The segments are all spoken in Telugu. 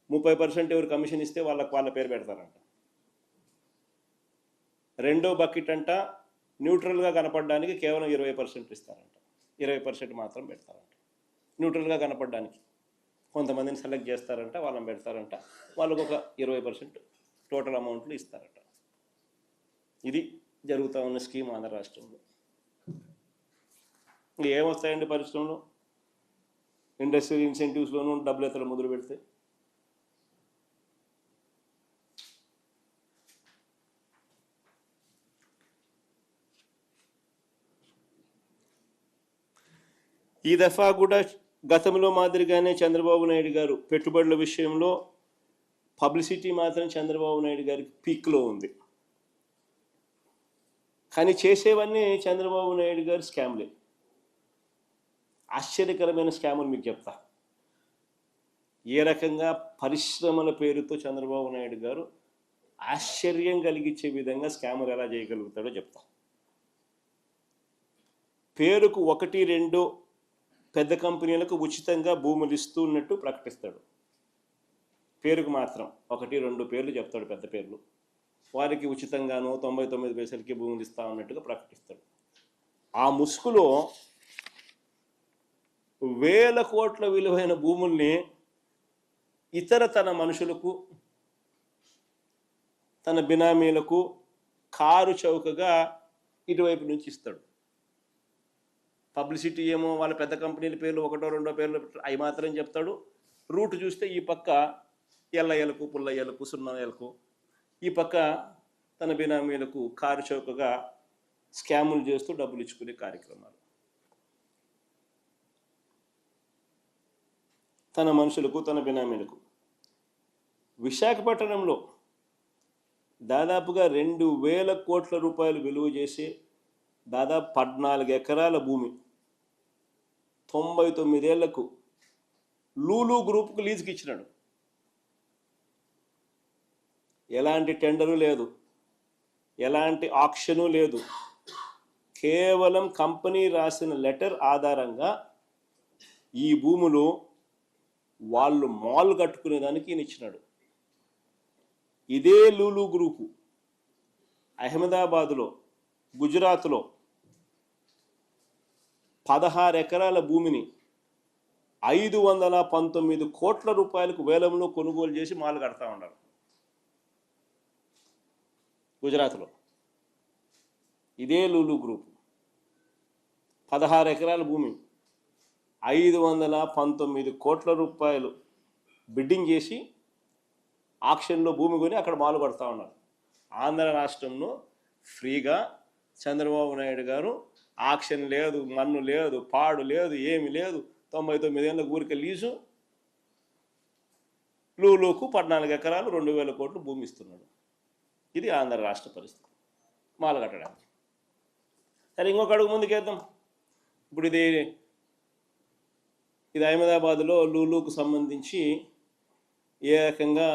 30% ఎవరు కమిషన్ ఇస్తే వాళ్ళ పేరు పెడతారంట. రెండో బకెట్ అంట న్యూట్రల్గా కనపడడానికి కేవలం 20% ఇస్తారంట. 20% మాత్రం పెడతారంట న్యూట్రల్గా కనపడడానికి. కొంతమందిని సెలెక్ట్ చేస్తారంట, వాళ్ళని పెడతారంట, వాళ్ళకు ఒక 20% టోటల్ అమౌంట్లు ఇస్తారట. ఇది జరుగుతూ ఉన్న స్కీమ్ ఆంధ్ర రాష్ట్రంలో. ఏమొస్తాయండి పరిశ్రమలో? ఇండస్ట్రియల్ ఇన్సెంటివ్స్లోనూ డబ్బులు ఎత్తలు మొదలు పెడితే ఈ దఫా కూడా గతంలో మాదిరిగానే చంద్రబాబు నాయుడు గారు పెట్టుబడుల విషయంలో పబ్లిసిటీ మాత్రం చంద్రబాబు నాయుడు గారికి పీక్లో ఉంది. కానీ చేసేవన్నీ చంద్రబాబు నాయుడు గారు స్కామ్లే. ఆశ్చర్యకరమైన స్కాములు మీకు చెప్తా. ఏ రకంగా పరిశ్రమల పేరుతో చంద్రబాబు నాయుడు గారు ఆశ్చర్యం కలిగించే విధంగా స్కాములు ఎలా చేయగలుగుతాడో చెప్తా. పేరుకు 1-2 పెద్ద కంపెనీలకు ఉచితంగా భూములు ఇస్తున్నట్టు ప్రకటిస్తాడు. పేరుకు మాత్రం 1-2 పేర్లు చెప్తాడు, పెద్ద పేర్లు. వారికి ఉచితంగానో 99 పైసలకి భూములు ఇస్తా ఉన్నట్టుగా ప్రకటిస్తాడు. ఆ ముసుగులో వేల కోట్ల విలువైన భూముల్ని తన మనుషులకు, తన బినామీలకు కారు చౌకగా ఇటువైపు నుంచి ఇస్తాడు. పబ్లిసిటీ ఏమో వాళ్ళ పెద్ద కంపెనీల పేర్లు 1-2 పేర్లు అవి మాత్రం చెప్తాడు. రూట్ చూస్తే ఈ పక్క ఎల్లయ్యలకు, పుల్లయ్యలకు, సున్నయ్యలకు, ఈ పక్క తన బినామీలకు కారు చౌకగా స్కాములు చేస్తూ డబ్బులు ఇచ్చుకునే కార్యక్రమాలు. తన మనుషులకు, తన బినామీలకు. విశాఖపట్నంలో దాదాపుగా 2,000 కోట్ల రూపాయలు విలువ చేసి దాదాపు 14 ఎకరాల భూమి 99 ఏళ్లకు లూలు గ్రూప్కు లీజుకి ఇచ్చినాడు. ఎలాంటి టెండరు లేదు, ఎలాంటి ఆక్షను లేదు. కేవలం కంపెనీ రాసిన లెటర్ ఆధారంగా ఈ భూములు వాళ్ళు మాల్ కట్టుకునేదానికి ఈయన ఇచ్చినాడు. ఇదే లూలు గ్రూపు అహ్మదాబాద్లో, గుజరాత్లో 16 ఎకరాల భూమిని 519 కోట్ల రూపాయలకు వేలంలో కొనుగోలు చేసి మాల్ కడతా ఉన్నారు. గుజరాత్లో ఇదే లూలు గ్రూప్ 16 ఎకరాల భూమి 519 కోట్ల రూపాయలు బిడ్డింగ్ చేసి ఆక్షన్లో భూమి కొని అక్కడ మాలు కడతా ఉన్నారు. ఆంధ్ర రాష్ట్రంలో ఫ్రీగా చంద్రబాబు నాయుడు గారు ఆక్షన్ లేదు, మన్ను లేదు, పాడు లేదు, ఏమి లేదు, 99 ఏళ్ళ ఊరికే లీజు, లూలుకు 14 ఎకరాలు 2,000 కోట్లు భూమి ఇస్తున్నాడు. ఇది ఆంధ్ర రాష్ట్ర పరిస్థితి మాల కట్టడానికి. సరే, ఇంకొక అడుగు ముందుకేద్దాం. ఇప్పుడు ఇది అహ్మదాబాద్లో లూలుకు సంబంధించి ఏ రకంగా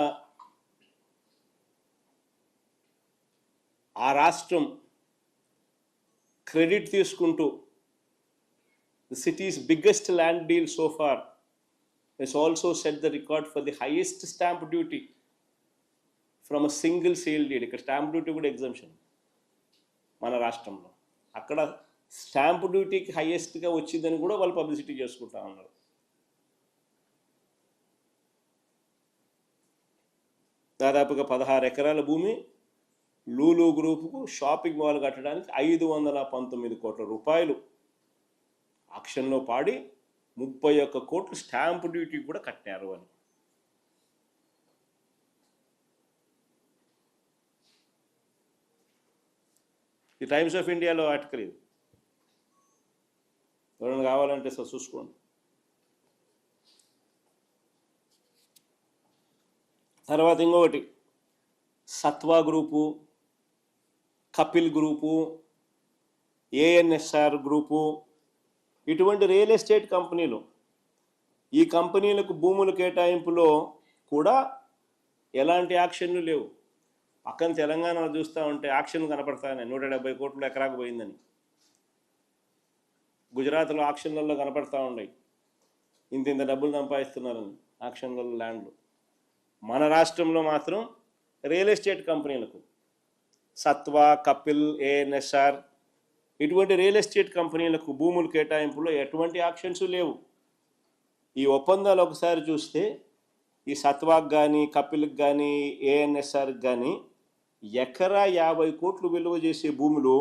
ఆ రాష్ట్రం క్రెడిట్ తీసుకుంటూ the city's biggest land deal so far has also set the record for the highest stamp duty from a single sale deed. ఇక్కడ స్టాంప్ డ్యూటీ కూడా ఎగ్జంప్షన్ మన రాష్ట్రంలో. అక్కడ స్టాంప్ డ్యూటీకి హైయెస్ట్గా వచ్చిందని కూడా వాళ్ళు పబ్లిసిటీ చేసుకుంటా ఉన్నారు. దాదాపుగా 16 ఎకరాల భూమి లూలు గ్రూపుకు షాపింగ్ మాల్ కట్టడానికి 519 కోట్ల రూపాయలు ఆక్షన్లో పాడి 31 కోట్లు స్టాంప్ డ్యూటీ కూడా కట్టారు అని. ఈ టైమ్స్ ఆఫ్ ఇండియాలో ఆర్టికల్ ఇది. ఎవరైనా కావాలంటే సార్ చూసుకోండి. తర్వాత ఇంకొకటి Satva group, Kapil group, ANSR group, ఇటువంటి రియల్ ఎస్టేట్ కంపెనీలు. ఈ కంపెనీలకు భూముల కేటాయింపులో కూడా ఎలాంటి యాక్షన్లు లేవు. పక్కన తెలంగాణలో చూస్తూ ఉంటే యాక్షన్లు కనపడతాయి. 170 కోట్లు ఎకరాకు పోయిందని. గుజరాత్లో ఆక్షన్లలో కనపడతా ఉన్నాయి ఇంత డబ్బులు సంపాదిస్తున్నారని ఆక్షన్లలో ల్యాండ్లు. మన రాష్ట్రంలో మాత్రం రియల్ ఎస్టేట్ కంపెనీలకు సత్వా, కపిల్, ఏఎన్ఎస్ఆర్ ఇటువంటి రియల్ ఎస్టేట్ కంపెనీలకు భూముల కేటాయింపులో ఎటువంటి ఆక్షన్స్ లేవు. ఈ ఒప్పందాలు ఒకసారి చూస్తే ఈ సత్వాకు కానీ, కపిల్కి కానీ, ఏఎన్ఎస్ఆర్కి కానీ ఎకరా 50 కోట్లు విలువ చేసే భూములు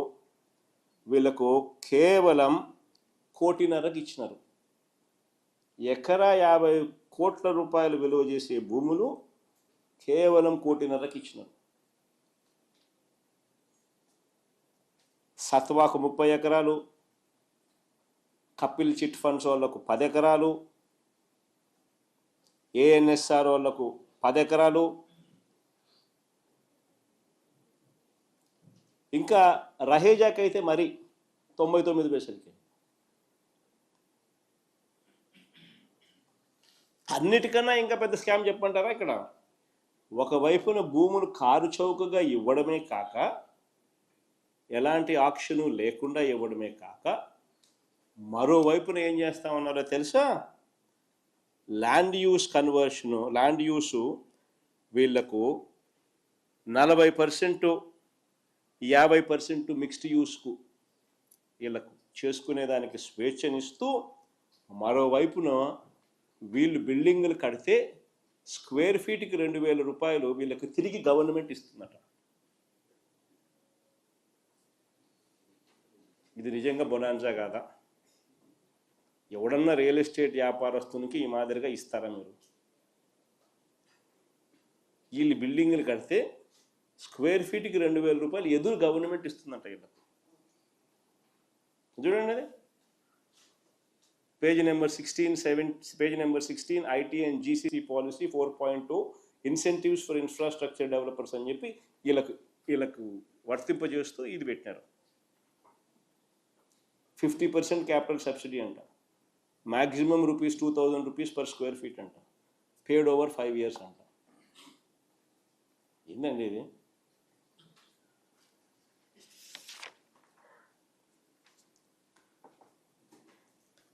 వీళ్ళకు కేవలం 1.5 కోటికి ఇచ్చినారు. ఎకరా 50 కోట్ల రూపాయలు విలువ చేసే భూములు కేవలం 1.5 కోటికి ఇచ్చినారు. సత్వాకు 30 ఎకరాలు, కపిల్ చిట్ ఫండ్స్ వాళ్ళకు 10 ఎకరాలు, ఏఎన్ఎస్ఆర్ వాళ్ళకు 10 ఎకరాలు, ఇంకా రహేజాకి అయితే మరి 99 పైసలకి. అన్నిటికన్నా ఇంకా పెద్ద స్కామ్ చెప్పంటారా ఇక్కడ? ఒకవైపున భూములు కారు చౌకగా ఇవ్వడమే కాక, ఎలాంటి ఆక్షను లేకుండా ఇవ్వడమే కాక, మరోవైపున ఏం చేస్తా ఉన్నారో తెలుసా? ల్యాండ్ యూస్ కన్వర్షను, ల్యాండ్ యూసు వీళ్లకు 40%, 50% మిక్స్డ్ యూస్కు వీళ్ళకు చేసుకునేదానికి స్వేచ్ఛనిస్తూ, మరోవైపున వీళ్ళు బిల్డింగులు కడితే స్క్వేర్ ఫీట్కి 2,000 రూపాయలు వీళ్ళకు తిరిగి గవర్నమెంట్ ఇస్తుందట. ఇది నిజంగా బొనాన్సా కాదా? ఎవడన్నా రియల్ ఎస్టేట్ వ్యాపారస్తునికి ఈ మాదిరిగా ఇస్తారా మీరు? వీళ్ళు బిల్డింగులు కడితే స్క్వేర్ ఫీట్కి 2,000 రూపాయలు ఎదురు గవర్నమెంట్ ఇస్తుందంట వీళ్ళకు. చూడండి అది page number 16 IT and GCC policy 4.2 incentives for infrastructure developers అని చెప్పి వీళ్ళకు వర్తింపజేస్తూ ఇది పెట్టినారు. 50% క్యాపిటల్ సబ్సిడీ అంట, మ్యాక్సిమం ₹2,000 పర్ స్క్వేర్ ఫీట్ అంట, పేడ్ ఓవర్ 5 years అంట. ఏందండి ఇది?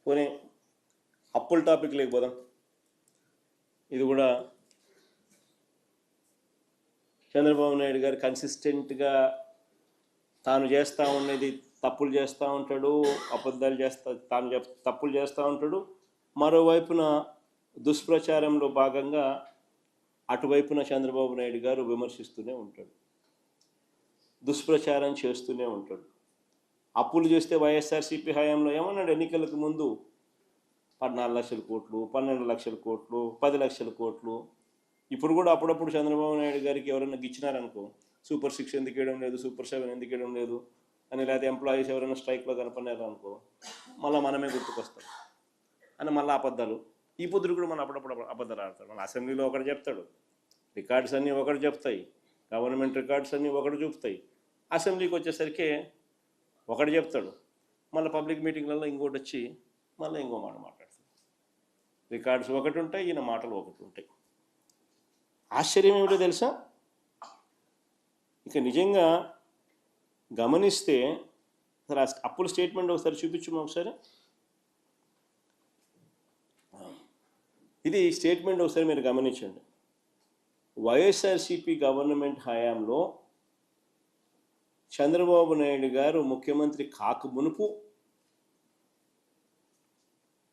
పోనీ అప్పుల టాపిక్ లేకపోదాం. ఇది కూడా చంద్రబాబు నాయుడు గారు కన్సిస్టెంట్గా తాను చేస్తూ ఉన్నది తప్పులు చేస్తూ ఉంటాడు, అబద్ధాలు తప్పులు చేస్తూ ఉంటాడు. మరోవైపున దుష్ప్రచారంలో భాగంగా అటువైపున చంద్రబాబు నాయుడు గారు విమర్శిస్తూనే ఉంటాడు, దుష్ప్రచారం చేస్తూనే ఉంటాడు. అప్పులు చేస్తే వైఎస్ఆర్సీపీ హయాంలో ఏమన్నాడు? ఎన్నికలకు ముందు 14 లక్షల కోట్లు, 12 లక్షల కోట్లు, 10 లక్షల కోట్లు. ఇప్పుడు కూడా అప్పుడప్పుడు చంద్రబాబు నాయుడు గారికి ఎవరైనా గిచ్చినారనుకో, సూపర్ 6 ఎందుకు వేయడం లేదు, సూపర్ 7 ఎందుకు వేయడం లేదు అని, లేకపోతే ఎంప్లాయీస్ ఎవరైనా స్ట్రైక్లో కనపడినారు అనుకో, మళ్ళీ మనమే గుర్తుకొస్తాం అని మళ్ళీ అబద్ధాలు. ఈ పొద్దురు కూడా మనం అప్పుడప్పుడు అబద్ధాలు ఆడతాడు. మన అసెంబ్లీలో ఒకటి చెప్తాడు, రికార్డ్స్ అన్నీ ఒకటి చెప్తాయి, గవర్నమెంట్ రికార్డ్స్ అన్నీ ఒకటి చూపుతాయి. అసెంబ్లీకి వచ్చేసరికి ఒకటి చెప్తాడు, మళ్ళీ పబ్లిక్ మీటింగ్లలో ఇంకోటి వచ్చి మళ్ళీ ఇంకో మాట మాట్లాడతాడు. రికార్డ్స్ ఒకటి ఉంటాయి, ఈయన మాటలు ఒకటి ఉంటాయి. ఆశ్చర్యం ఏమిటో తెలుసా? ఇక నిజంగా గమనిస్తే అప్పుల స్టేట్మెంట్ ఒకసారి చూపించము ఒకసారి. ఇది స్టేట్మెంట్ ఒకసారి మీరు గమనించండి. వైఎస్ఆర్సీపీ గవర్నమెంట్ హయాంలో చంద్రబాబు నాయుడు గారు ముఖ్యమంత్రి కాక మునుపు,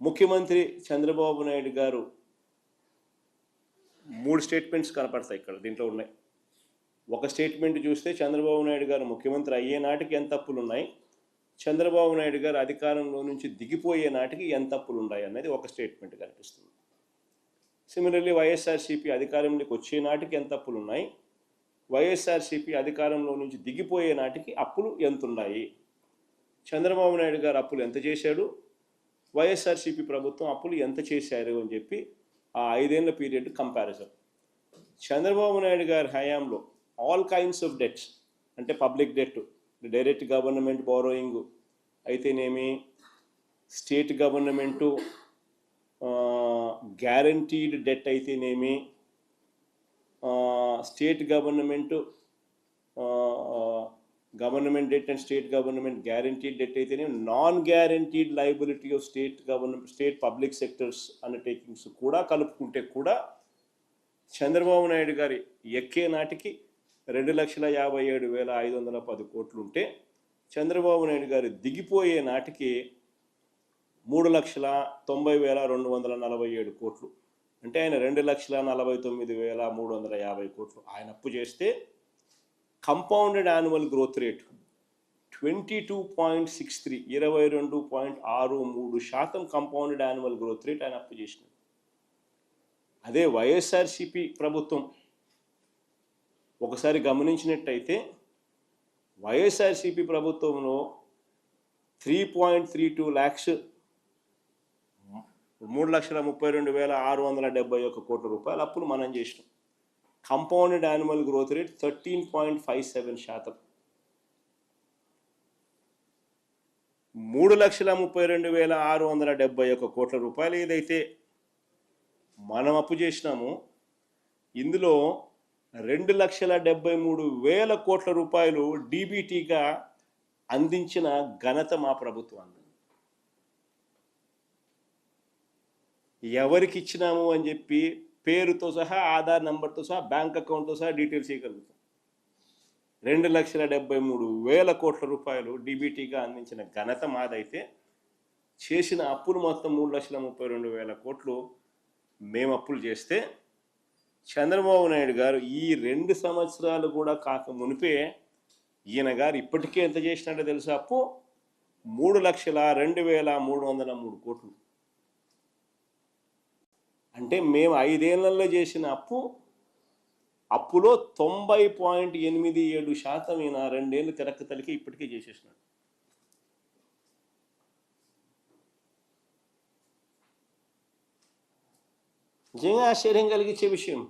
ముఖ్యమంత్రి చంద్రబాబు నాయుడు గారు 3 స్టేట్మెంట్స్ కనపడతాయి ఇక్కడ, దీంట్లో ఉన్నాయి. ఒక స్టేట్మెంట్ చూస్తే చంద్రబాబు నాయుడు గారు ముఖ్యమంత్రి అయ్యే నాటికి ఎంత అప్పులు ఉన్నాయి, చంద్రబాబు నాయుడు గారు అధికారంలో నుంచి దిగిపోయే నాటికి ఎంత అప్పులు ఉన్నాయి అనేది ఒక స్టేట్మెంట్ కనిపిస్తుంది. సిమిలర్లీ వైఎస్ఆర్సీపీ అధికారంలోకి వచ్చే నాటికి ఎంత అప్పులు ఉన్నాయి, వైఎస్ఆర్సీపీ అధికారంలో నుంచి దిగిపోయే నాటికి అప్పులు ఎంత ఉన్నాయి, చంద్రబాబు నాయుడు గారు అప్పులు ఎంత చేశాడు, వైఎస్ఆర్సీపీ ప్రభుత్వం అప్పులు ఎంత చేశారు అని చెప్పి ఆ 5 ఏళ్ల పీరియడ్ కంపారిజన్. చంద్రబాబు నాయుడు గారి హయాంలో ఆల్ కైండ్స్ ఆఫ్ డెట్స్, అంటే public debt, direct government borrowing అయితేనేమి, స్టేట్ గవర్నమెంటు గ్యారంటీడ్ డెట్ అయితేనేమి, state government government debt and state government guaranteed debt అయితేనేమి, non guaranteed liability of state public sectors undertakings కూడా కలుపుకుంటే కూడా చంద్రబాబు నాయుడు గారి ఎక్కే నాటికి 2,57,510 కోట్లు ఉంటే చంద్రబాబు నాయుడు గారు దిగిపోయే నాటికి 3,90,247 కోట్లు. అంటే ఆయన 2,49,350 కోట్లు ఆయన అప్పు చేస్తే compounded annual growth rate 22.63 22.63% compounded annual growth rate ఆయన అప్పు చేసినాడు. అదే వైఎస్ఆర్సిపి ప్రభుత్వం ఒకసారి గమనించినట్టయితే వైఎస్ఆర్సిపి ప్రభుత్వంలో 3.32 lakhs 3,32,671 కోట్ల రూపాయల అప్పులు మనం చేసినాం. Compounded annual growth rate 13.57%. 3,32,671 కోట్ల రూపాయలు ఏదైతే మనం అప్పు చేసినామో ఇందులో 2,73,000 కోట్ల రూపాయలు డీబీటీగా అందించిన ఘనత మా ప్రభుత్వాన్ని. ఎవరికి ఇచ్చినాము అని చెప్పి పేరుతో సహా ఆధార్ నెంబర్తో సహా బ్యాంక్ అకౌంట్తో సహా డీటెయిల్స్ ఇవ్వగలుగుతాం. 2,73,000 కోట్ల రూపాయలు డీబీటీగా అందించిన ఘనత మాదైతే చేసిన అప్పులు మొత్తం 3,32,000 కోట్లు మేము అప్పులు చేస్తే చంద్రబాబు నాయుడు గారు ఈ 2 సంవత్సరాలు కూడా కాక మునిపే ఈయన గారు ఇప్పటికే ఎంత చేసినట్టు తెలుసా అప్పు 3,02,303 కోట్లు. అంటే మేము 5 ఏళ్లలో చేసిన అప్పులో 90.87% ఈయన 2 ఏళ్ళు తిరక్క తలికి ఇప్పటికే చేసేసినాడు. నిజంగా ఆశ్చర్యం కలిగించే విషయం.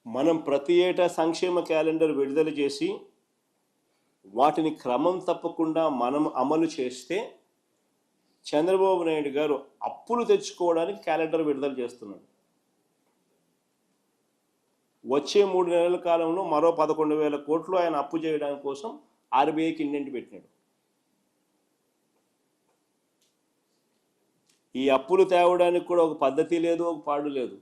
మనం ప్రతి ఏటా సంక్షేమ క్యాలెండర్ విడుదల చేసి వాటిని క్రమం తప్పకుండా మనం అమలు చేస్తే చంద్రబాబు నాయుడు గారు అప్పులు తెచ్చుకోవడానికి క్యాలెండర్ విడుదల చేస్తున్నాడు. వచ్చే 3 నెలల కాలంలో మరో 11,000 కోట్లు ఆయన అప్పు చేయడానికి కోసం ఆర్బీఐకి ఇండెంట్ పెట్టినాడు. ఈ అప్పులు తేవడానికి కూడా ఒక పద్ధతి లేదు, ఒక పాడు లేదు.